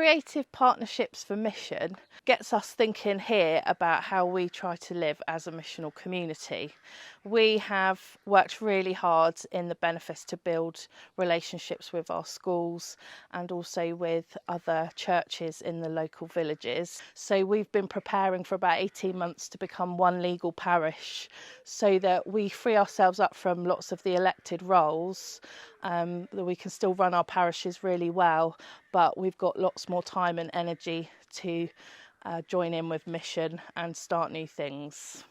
Creative Partnerships for Mission gets us thinking here about how we try to live as a missional community. We have worked really hard in the benefice to build relationships with our schools and also with other churches in the local villages. So we've been preparing for about 18 months to become one legal parish so that we free ourselves up from lots of the elected roles, that we can still run our parishes really well, but we've got lots more time and energy to join in with mission and start new things.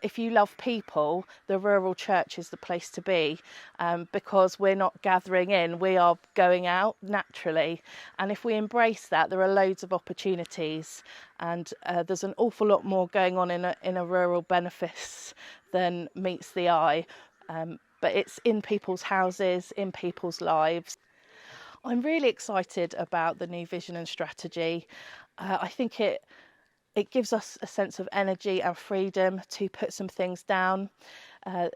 If you love people, the rural church is the place to be, because we're not gathering in, we are going out naturally. And if we embrace that, there are loads of opportunities, and there's an awful lot more going on in a rural benefice than meets the eye. But it's in people's houses, in people's lives. I'm really excited about the new vision and strategy. I think it gives us a sense of energy and freedom to put some things down.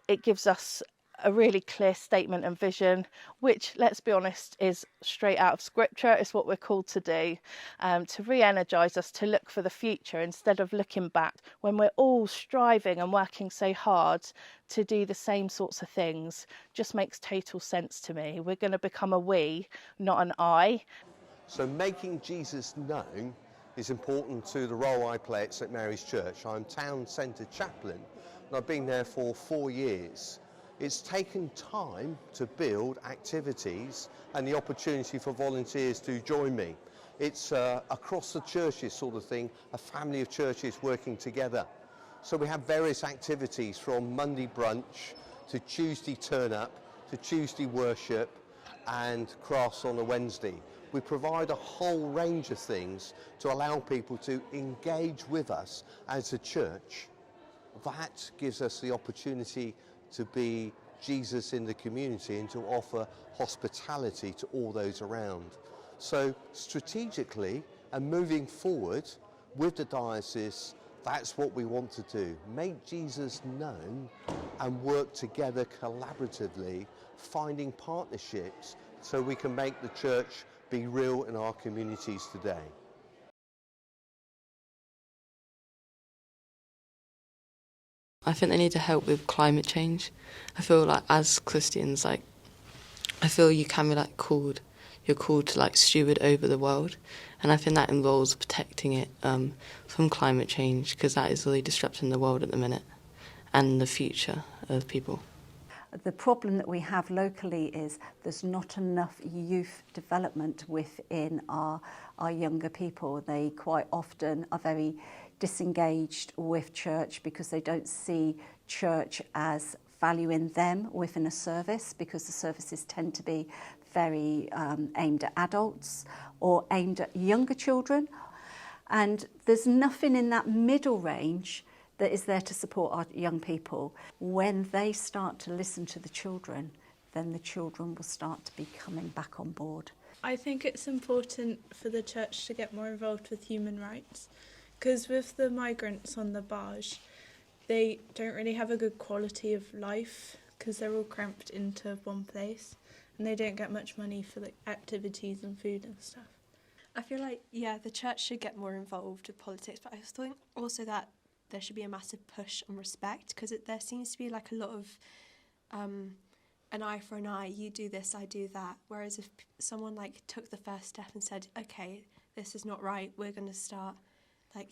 It gives us a really clear statement and vision, which, let's be honest, is straight out of scripture. It's what we're called to do, to re-energise us, to look for the future instead of looking back when we're all striving and working so hard to do the same sorts of things. Just makes total sense to me. We're going to become a we, not an I. So making Jesus known is important to the role I play at St Mary's Church. I'm town centre chaplain and I've been there for 4 years. It's taken time to build activities and the opportunity for volunteers to join me. It's across the churches sort of thing, a family of churches working together. So we have various activities from Monday brunch to Tuesday turn up to Tuesday worship and crafts on a Wednesday. We provide a whole range of things to allow people to engage with us as a church. That gives us the opportunity to be Jesus in the community and to offer hospitality to all those around. So strategically and moving forward with the diocese, that's what we want to do. Make Jesus known and work together collaboratively, finding partnerships so we can make the church be real in our communities today. I think they need to help with climate change. I feel like as Christians, I feel you can be you're called to steward over the world, and I think that involves protecting it from climate change, because that is really disrupting the world at the minute and the future of people. The problem that we have locally is there's not enough youth development within our younger people. They quite often are very disengaged with church because they don't see church as valuing them within a service, because the services tend to be very aimed at adults or aimed at younger children. And there's nothing in that middle range that is there to support our young people. When they start to listen to the children, then the children will start to be coming back on board. I think it's important for the church to get more involved with human rights, because with the migrants on the barge, they don't really have a good quality of life because they're all cramped into one place and they don't get much money for activities and food and stuff. I feel like, the church should get more involved with politics, but I think also that there should be a massive push on respect, because there seems to be a lot of an eye for an eye, you do this, I do that. Whereas if someone took the first step and said, okay, this is not right, we're going to start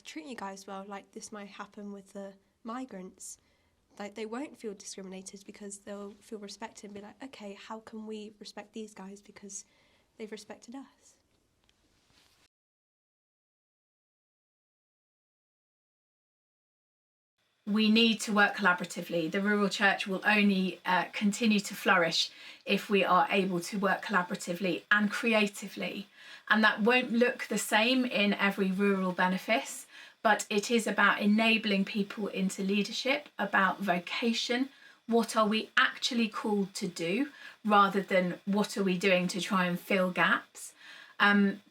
treating you guys well, this might happen with the migrants, they won't feel discriminated because they'll feel respected and be like, okay, how can we respect these guys because they've respected us? We need to work collaboratively. The rural church will only continue to flourish if we are able to work collaboratively and creatively. And that won't look the same in every rural benefice, but it is about enabling people into leadership, about vocation. What are we actually called to do, rather than what are we doing to try and fill gaps?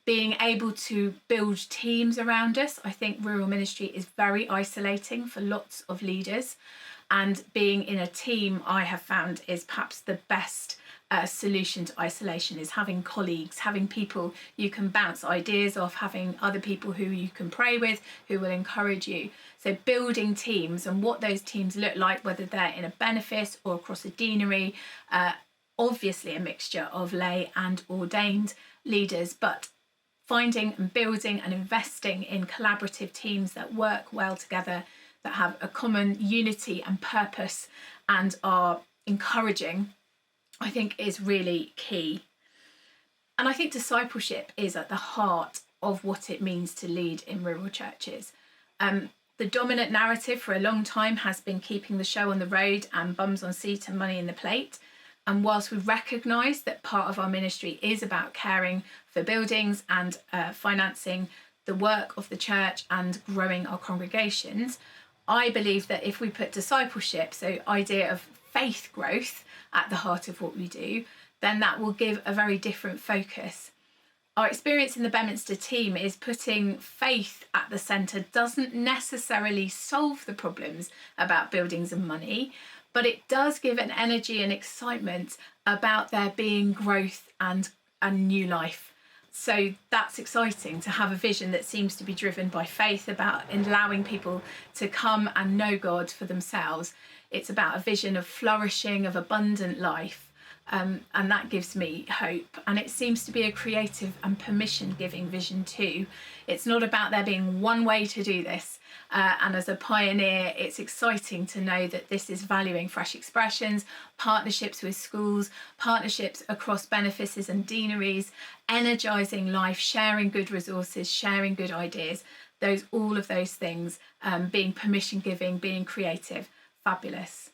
Being able to build teams around us. I think rural ministry is very isolating for lots of leaders, and being in a team, I have found, is perhaps the best solution to isolation, is having colleagues, having people you can bounce ideas off, having other people who you can pray with, who will encourage you. So building teams, and what those teams look like, whether they're in a benefice or across a deanery, obviously a mixture of lay and ordained leaders, but finding and building and investing in collaborative teams that work well together, that have a common unity and purpose and are encouraging, I think is really key. And I think discipleship is at the heart of what it means to lead in rural churches. The dominant narrative for a long time has been keeping the show on the road and bums on seat and money in the plate. And whilst we recognise that part of our ministry is about caring for buildings and financing the work of the church and growing our congregations, I believe that if we put discipleship, so idea of faith growth, at the heart of what we do, then that will give a very different focus. Our experience in the Bedminster team is putting faith at the centre doesn't necessarily solve the problems about buildings and money, but it does give an energy and excitement about there being growth and new life. So that's exciting to have a vision that seems to be driven by faith, about allowing people to come and know God for themselves. It's about a vision of flourishing, of abundant life. And that gives me hope. And it seems to be a creative and permission-giving vision too. It's not about there being one way to do this. And as a pioneer, it's exciting to know that this is valuing fresh expressions, partnerships with schools, partnerships across benefices and deaneries, energising life, sharing good resources, sharing good ideas. All of those things, being permission-giving, being creative, fabulous.